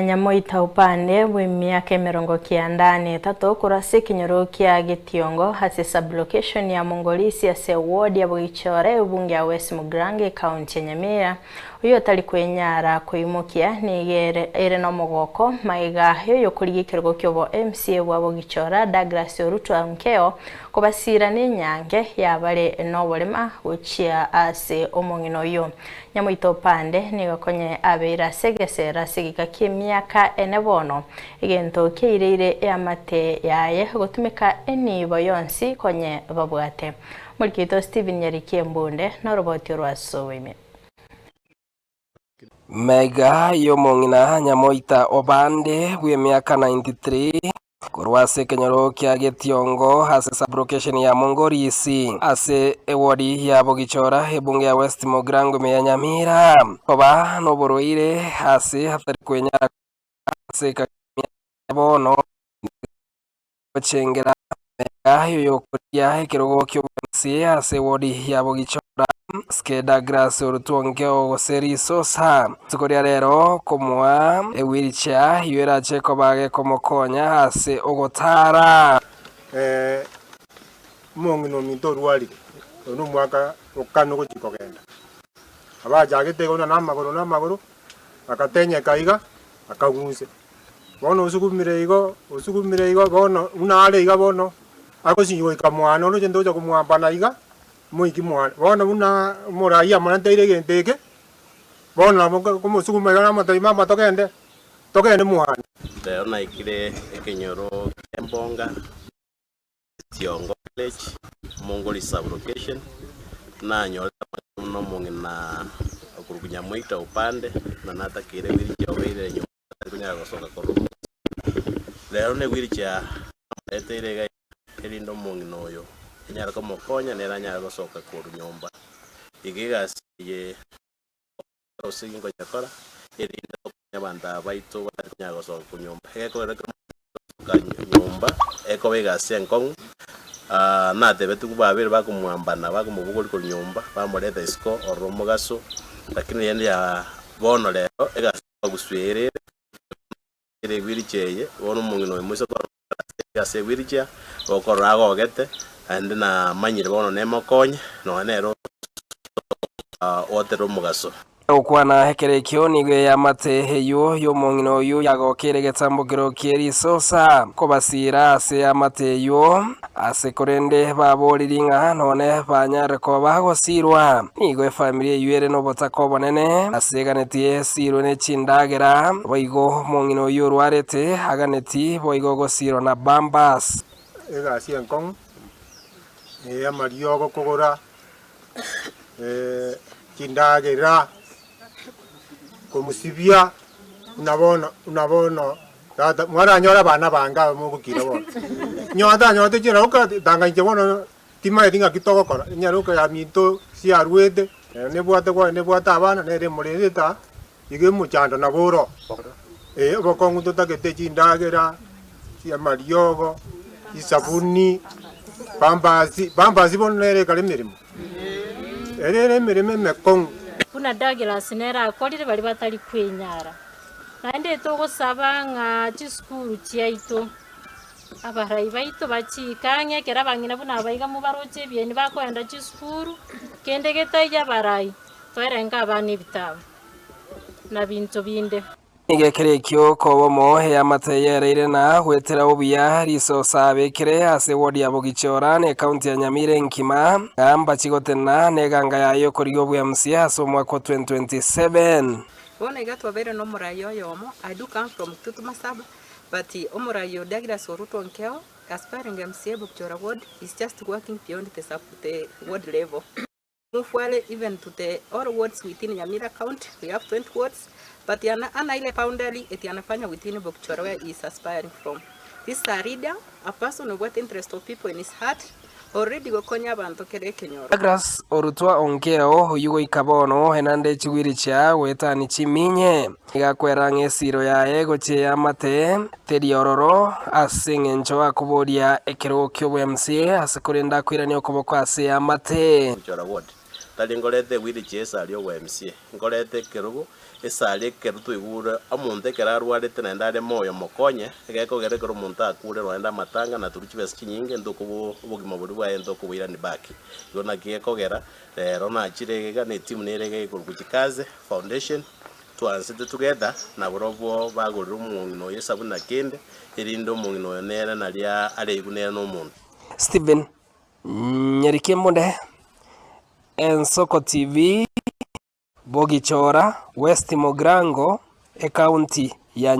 Nyamoita upande w'imyaka 93 kurasi kinyoro kia Gitiongo hasi sublocation ya Mongolisi ase ward ya Bugichore ubunge ya West Mugrange county ya Nyamira uyo tali kwenyara kuimukia nigere ere no mogoko maiga yo kurigikirgo kyobo MCA wa Bugichora Douglas Oruto Ankeo kubasira n'inyange yabale no bolema uchia ase omongino yo Nyamoita upande nigakonye abera segesera sigika myaka enebono egento kiireire yamate yaye gutumika enibo yonsi konye babwate mulkito Steven Nyarikie Mbunde na roboti rwasowime Mega yomongina Nyamoita obande bw'emyaka 93 kurwase kenyoro kya Gitiongo hase sublocation ya Mongolisi ase ewodi ya Bugichora ebunge ya West Mugrange me Nyamira oba no boroire hase hatari kwenyara seka bono chengera ayo yokuria ekirogo ky'obusia ase wodi ya Bugichora Douglas Oruto Ankeo seri sosa tukoria rero komwa ewiricha yera cheko bage komokonya ase ogotara mongino minto rwalire no mwaka okano gukikogenda abajagete gona namagoro akatenya kaiga akagunze bono usugumire igo bono unale iga bono akosinyo ikamwana no jendo jo kumwambana iga muiki mwana bono una muraya manteire genteke bono kumusuguma iga amatai mama togende mwana lero naikire ekenyoro kembonga Tiongo village Mongolisi sublocation na nyola no mongina okurugunya Nyamoita upande na natakire wiricha obeire nyumba kunya gosoka korumu lero ne wiricha eterega erindo mongino yo enyara komokonya nera nyara gosoka koru nyumba igigasiye osingo nyakora erindo nyabanda baito banya gosoka ku nyumba ekorera nyumba eko begasiye nkong na tebetu kubabere bakumwambana bakumubugoli ku nyumba bamoreta isko oromugaso lakini yende ya bono lero egasiye guswere ere wiricheye wono mungino imuso ase wiricha okorago ogete ande na manyire bono nemokonye no nero otero mugaso okwana hekerekyo nigwe yamate heyo yomongino yo yagokere getambukiro kieri sosa kobasira ase yamate yo ase korende baboliringa none banyare ko bagosirwa nigwe familia yuere no botako bonene ase ganetie siro ne chindagera boigo mongino yo rwarete aganeti boigo gosiro na bambas ega sienkong amario kogora chindagera kumusibia unabono data mwana nyora bana banga mugukira bono nyote chira uka danga nje bono tima edinga kitoko kora nyaruka ya minto si arwede ne bwata abana ne remureta ige muchando na boro bokongu tutagete chindagera si amariogo isabuni bambazi bono nere kale mirimo ere mirimo mekong kuna Douglas nera akorire bali batali kwenyara nande togosaba nga chiskuru chiaito abarai baito bachikanye kera bangina buna abaiga mubaroche byeni bakoenda chiskuru kende getaija barai toerenga abana ibitabo na binto binde igekerekyo kobomo yamateyere na gwetera obuya risosa bekere ase wodi ya Bugichora ne county ya Nyamira nkima amba chigotena neganga yayo koriyo bwamsia so mwaka 2027 bona igatwa bere no murayo yomo I do come from Tutumasaba but omurayo Douglas Oruto Ankeo aspiring MCA Bugichora ward is just working beyond the ward level mufwale even to the all wards within Nyamira county we have 20 wards but ana ile boundary anafanya within Bugichora where he is aspiring from. This is a leader, a person who got interest of people in his heart, already gokonya abantu kere kenyoro. Douglas Oruto Ankeo yugo ikabono henande chigwiricha wetani chiminye igakwera ngesiro ya ego che yamate teriororo asingencho akuboria ekero kyo bwamsie asekorenda kwirani okoboko ase yamate Bugichora ward tali ngolete wiri chesa alio wa MCA ngolete kerugo esale keruto igure amunte kerarwarete na ndare moyo mokonye egeko gerekero munta akure rwanda matanga na turuchi besi kinyinge ndoko bugima buri bwa ndoko bwira ni baki yona gekogera rero na chirega ne team nerege kurukikaze foundation twansite together na borobo bagurira umuntu yesabu na kende irindo umuntu yonera nalia aregunera no muntu Steven Nyerikimbonde, Ensoko TV, Bogichora, West Mogrango, e county ya